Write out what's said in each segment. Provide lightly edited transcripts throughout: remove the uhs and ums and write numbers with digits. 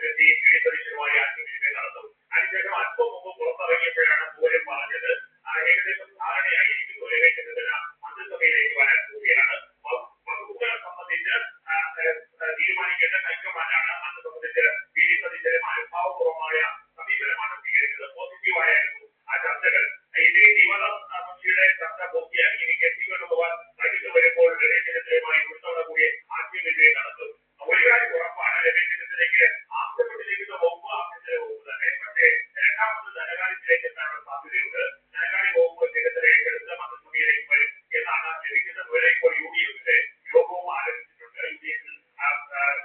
ഓഫീസിലെത്തി വിളിച്ചതുമായി ആശയവിനിമയം നടത്തും. അതിനുശേഷം അല്പം മുമ്പ് പുറത്തിറങ്ങിയപ്പോഴാണ് പൂരം പറഞ്ഞത് ഏകദേശം ധാരണയായിരിക്കുന്നു രമേശ് ചെന്നിത്തല മന്ത്രിസഭയിലേക്ക് വരാൻ പോവുകയാണ്. വകുപ്പുകളെ സംബന്ധിച്ച് തീരുമാനിക്കേണ്ട ഹൈക്കമാൻഡാണ്. അത് സംബന്ധിച്ച് വി ഡി സതീശനും അനുഭാവപൂർവമായ സമീപനമാണ് സ്വീകരിച്ചത്. പോസിറ്റീവായിരുന്നു ആ ചർച്ചകൾ. ഇത് ദിവസയുടെ ചർച്ച പൂർത്തിയാക്കി. ഇനി കെ.സി. വേണുഗോപാൽ വൈകിട്ട് വരുമ്പോൾ രമേശ് ചെന്നിത്തലയുമായി ഒരു തവണ കൂടി ആശയവിനിമയം നടത്തും. ഒരു കാര്യം ഉറപ്പാണ്, രമേശ് ചെന്നിത്തലയ്ക്ക് ആവശ്യപ്പെട്ടിരിക്കുന്ന വകുപ്പ് ആഭ്യന്തര വകുപ്പ് തന്നെ. പക്ഷേ രണ്ടാമത് ധനകാര്യത്തിലേക്ക് എത്താനുള്ള സാധ്യതയുണ്ട്. ധനകാര്യ വകുപ്പ് ചെന്നിത്തല ഏറ്റെടുത്ത് മന്ത്രിസഭയിലേക്ക് വരും എന്നാണ് ലഭിക്കുന്ന വിവരം. ഇപ്പോൾ യു.ഡി.എഫിന്റെ യോഗവും ആരംഭിച്ചിട്ടുണ്ട്. യു.ഡി.എഫിൽ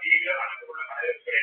ലീഗ് അടക്കമുള്ള ഘടകകക്ഷികളെ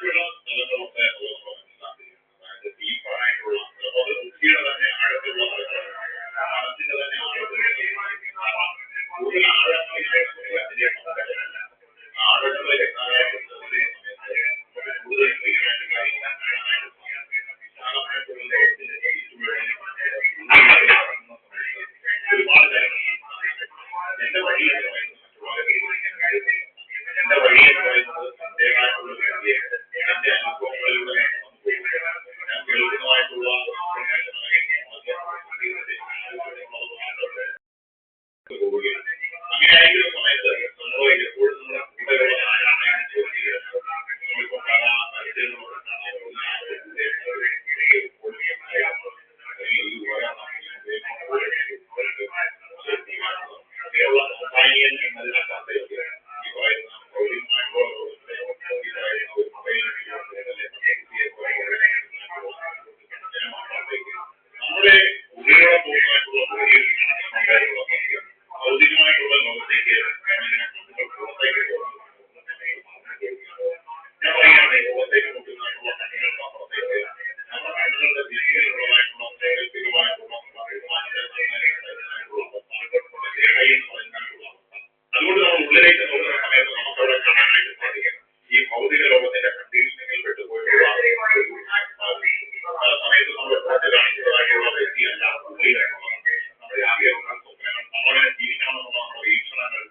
മറ്റുള്ള സ്ഥലങ്ങളൊക്കെ അതായത് ഡീപ്പായിട്ടുള്ള ബുദ്ധിയുടെ തന്നെ ആഴത്തുള്ള മനസ്സിന്റെ തന്നെ കൂടുതൽ ആഴങ്ങളിലേക്ക് അതിനെ ആഴങ്ങളിലേക്ക് എത്താനായിട്ട് പോകുന്ന സമയത്ത് കൂടുതൽ ക്ലിയറായിട്ട് കാര്യങ്ങൾ കാണാനായിട്ട് വിശാലമായിട്ടുള്ള ലോകത്തിന്റെ ഒരുപാട് കാര്യങ്ങൾ എന്റെ വഴി എന്ന് പറയുന്നത് മറ്റുള്ളവരെ എന്റെ വഴി എന്ന് പറയുന്നത് എന്റേതായിട്ടുള്ള വ്യക്തിയാണ് എന്റെ അനുഭവങ്ങളിലൂടെ ഞാൻ കേൾക്കുന്നതായിട്ടുള്ള പോവുകയാണ്. അങ്ങനെയായിരിക്കുന്ന സമയത്ത് നമ്മൾ എപ്പോഴും നമ്മുടെ കൂടെയുള്ള ആരാണെന്ന് ചോദിക്കുന്നത് നമ്മളിപ്പോ പല പരിചയങ്ങളോട് സഹായിയൻ എന്നതിനകത്ത് ഈ പറയുന്ന നമ്മുടെ ഉള്ളിലൂടെ പോകുന്നതായിട്ടുള്ള ഭൗതികമായിട്ടുള്ള ലോകത്തേക്ക് പുറത്തേക്ക് ഞാൻ പറയുകയാണ് ലോകത്തേക്ക് നോക്കുന്നതായിട്ടുള്ള കണ്ണുകൾക്ക് അപ്പുറത്തേക്ക് നമ്മുടെ കണ്ണുകളുടെ ദിശയിലുള്ളതായിട്ടുള്ള സാങ്കല്പികമായിട്ടുള്ള അതുകൊണ്ട് നമ്മൾ ഉള്ളിലേക്ക് നോക്കുന്ന സമയത്ത് നമുക്ക് അവിടെ കാണാനായിട്ട് സാധിക്കും ഈ ഭൗതിക ലോകത്തിന്റെ കണ്ടീഷനിങ്ങിൽ പെട്ടുപോയിട്ടുള്ള പല സമയത്ത് നമ്മൾ പുറത്ത് കാണിക്കുന്നതായിട്ടുള്ള വ്യക്തിയല്ല ഉള്ളിലായിട്ടുള്ളത് നമ്മുടെ ആഗ്രഹങ്ങൾ സ്വപ്നങ്ങൾ നമ്മളെ ജീവിക്കണമെന്നുള്ള നമ്മുടെ വീക്ഷണങ്ങൾ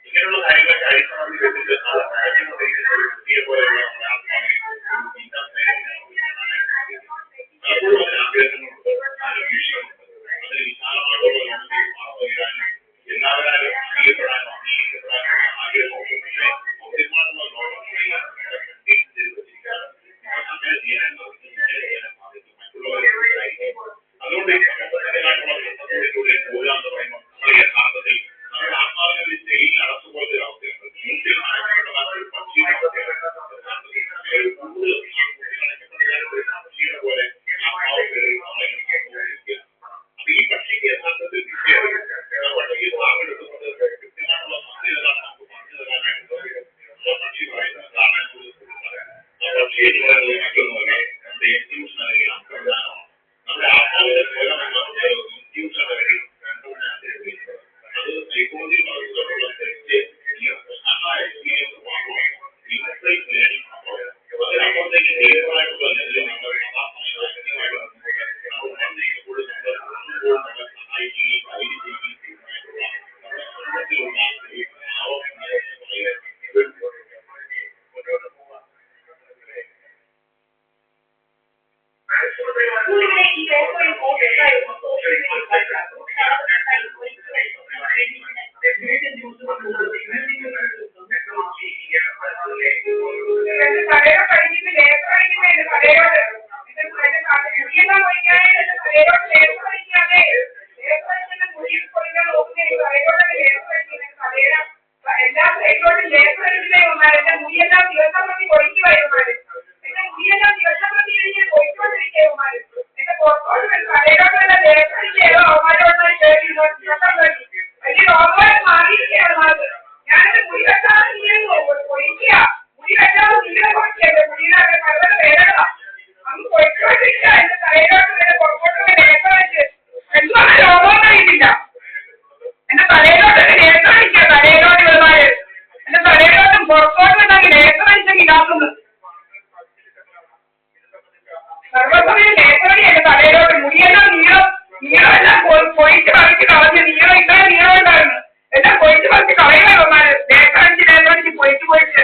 ഇങ്ങനെയുള്ള കാര്യങ്ങളൊക്കെ അടിസ്ഥാനം ചെയ്തിട്ട് അത് പഴകിക്കൊണ്ടിരിക്കുന്ന ഒരു വ്യക്തിയെ പോലെയുള്ള നമ്മുടെ ആത്മാവിനെ പലപ്പോഴും അതിന് ആഗ്രഹങ്ങളുണ്ട് അതിന് വീക്ഷണമുണ്ട് അതിന് വിശാലമായിട്ടുള്ള ലോകത്തേക്ക് വളർന്നു എല്ലാവരും അറിയപ്പെടാനോ അംഗീകരിക്കപ്പെടാനുള്ള ആഗ്രഹമുണ്ട്. പക്ഷേ ഭൗതികമായിട്ടുള്ള ലോകം അങ്ങനെ ചെയ്യാൻ സാധിക്കും മറ്റുള്ളവരെ. അതുകൊണ്ട് ഈ സമൂഹത്തിനായിട്ടുള്ള ബന്ധത്തിലൂടെ പോകാൻ എന്ന് പറയുമ്പോൾ നമ്മൾ യഥാർത്ഥത്തിൽ നമ്മുടെ ആത്മാവിനെ ഒരു ജയിലിൽ അടച്ചുപോലത്തെ ഒരു അവസ്ഥയുണ്ട്. കൂട്ടിൽ അടയ്ക്കപ്പെട്ട ഒരു പക്ഷിയുടെ അവസ്ഥയാണ്. കൂടുതൽ പക്ഷിയുടെ പോലെ ആത്മാവ് കയറി നമ്മളെ അപ്പൊ ഈ പക്ഷിക്ക് യഥാർത്ഥത്തിൽ ഈ ഭാഗമെടുക്കുന്നത് കൃത്യമായിട്ടുള്ള സത്യതാണ് നമുക്ക് പറഞ്ഞു തരാനായിട്ട് സാധിക്കും. പക്ഷി പറയുന്നത് പക്ഷി എന്ന് പറയുന്നത് മറ്റൊന്നുമല്ല നമ്മുടെ ഇൻസ്റ്റിറ്റ്യൂഷൻ അല്ലെങ്കിൽ അന്തർജ്ഞാനമാണ്. നമ്മുടെ ആത്മാവിന്റെ സ്വരം എന്ന ഇൻസ്റ്റിറ്റ്യൂഷൻ അല്ലെങ്കിൽ അത് സൈക്കോളജി പറഞ്ഞിട്ടുള്ള ടെസ്റ്റ് എക്സ്പീരിയൻസ് മാത്രമാണ്. ഇൻസൈറ്റ് ലേണിംഗ് മാത്രമാണ്. അതിനപ്പുറത്തേക്ക് ദീർഘമായിട്ടുള്ള ലെവലിൽ നമ്മൾ സഹായമായിട്ട് നമ്മൾ വന്നിരിക്കുമ്പോൾ നമ്മളെ സഹായിക്കുകയും ഗൈഡ് ചെയ്യുകയും ചെയ്യുന്നതായിട്ടുള്ള നമ്മുടെ സമൂഹത്തിലുള്ള ഈ ഭാവം എന്ന് പറയുന്നത് പോയിട്ട്